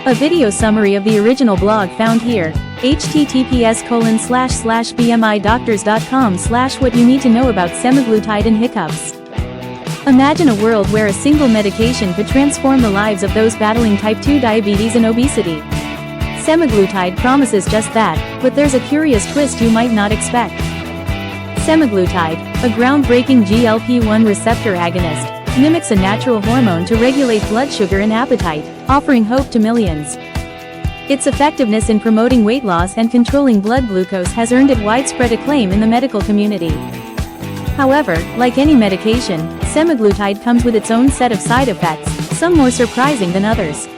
A video summary of the original blog found here. https://bmidoctors.com/what you need to know about semaglutide and hiccups. Imagine a world where a single medication could transform the lives of those battling type 2 diabetes and obesity. Semaglutide promises just that, but there's a curious twist you might not expect. Semaglutide, a groundbreaking GLP-1 receptor agonist, mimics a natural hormone to regulate blood sugar and appetite, offering hope to millions. Its effectiveness in promoting weight loss and controlling blood glucose has earned it widespread acclaim in the medical community. However, like any medication, semaglutide comes with its own set of side effects, some more surprising than others.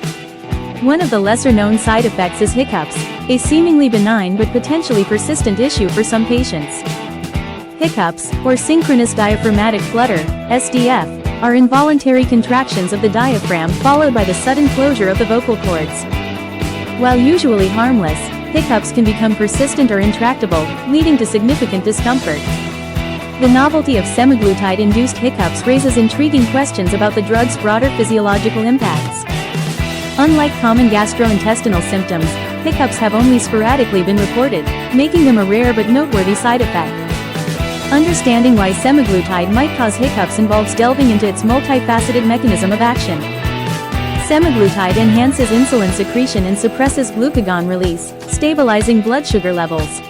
One of the lesser-known side effects is hiccups, a seemingly benign but potentially persistent issue for some patients. Hiccups, or synchronous diaphragmatic flutter, SDF, are involuntary contractions of the diaphragm followed by the sudden closure of the vocal cords. While usually harmless, hiccups can become persistent or intractable, leading to significant discomfort. The novelty of semaglutide-induced hiccups raises intriguing questions about the drug's broader physiological impacts. Unlike common gastrointestinal symptoms, hiccups have only sporadically been reported, making them a rare but noteworthy side effect. Understanding why semaglutide might cause hiccups involves delving into its multifaceted mechanism of action. Semaglutide enhances insulin secretion and suppresses glucagon release, stabilizing blood sugar levels.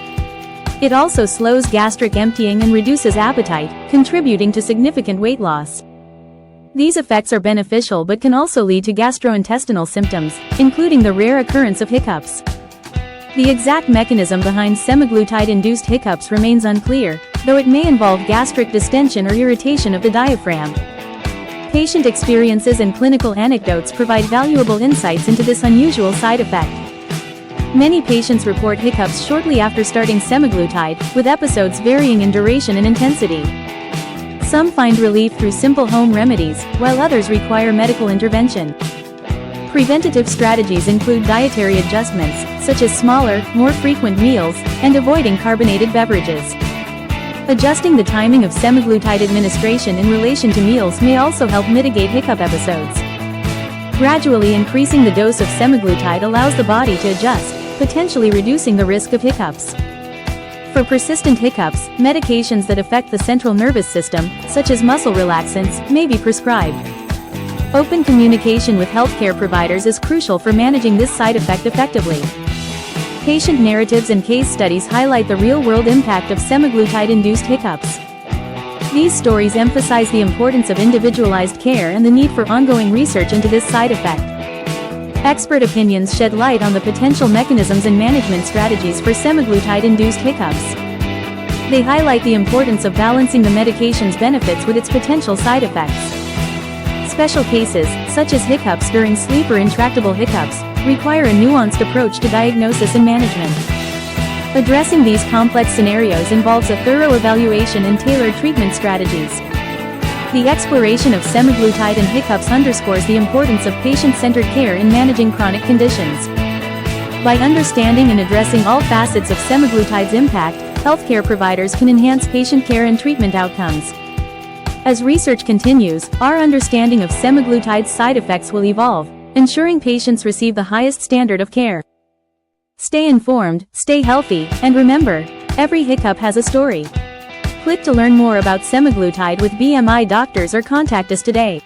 It also slows gastric emptying and reduces appetite, contributing to significant weight loss. These effects are beneficial but can also lead to gastrointestinal symptoms, including the rare occurrence of hiccups. The exact mechanism behind semaglutide-induced hiccups remains unclear, though it may involve gastric distension or irritation of the diaphragm. Patient experiences and clinical anecdotes provide valuable insights into this unusual side effect. Many patients report hiccups shortly after starting semaglutide, with episodes varying in duration and intensity. Some find relief through simple home remedies, while others require medical intervention. Preventative strategies include dietary adjustments, such as smaller, more frequent meals, and avoiding carbonated beverages. Adjusting the timing of semaglutide administration in relation to meals may also help mitigate hiccup episodes. Gradually increasing the dose of semaglutide allows the body to adjust, potentially reducing the risk of hiccups. For persistent hiccups, medications that affect the central nervous system, such as muscle relaxants, may be prescribed. Open communication with healthcare providers is crucial for managing this side effect effectively. Patient narratives and case studies highlight the real-world impact of semaglutide-induced hiccups. These stories emphasize the importance of individualized care and the need for ongoing research into this side effect. Expert opinions shed light on the potential mechanisms and management strategies for semaglutide-induced hiccups. They highlight the importance of balancing the medication's benefits with its potential side effects. Special cases, such as hiccups during sleep or intractable hiccups, require a nuanced approach to diagnosis and management. Addressing these complex scenarios involves a thorough evaluation and tailored treatment strategies. The exploration of semaglutide and hiccups underscores the importance of patient-centered care in managing chronic conditions. By understanding and addressing all facets of semaglutide's impact, healthcare providers can enhance patient care and treatment outcomes. As research continues, our understanding of semaglutide's side effects will evolve, ensuring patients receive the highest standard of care. Stay informed, stay healthy, and remember, every hiccup has a story. Click to learn more about semaglutide with BMI Doctors or contact us today.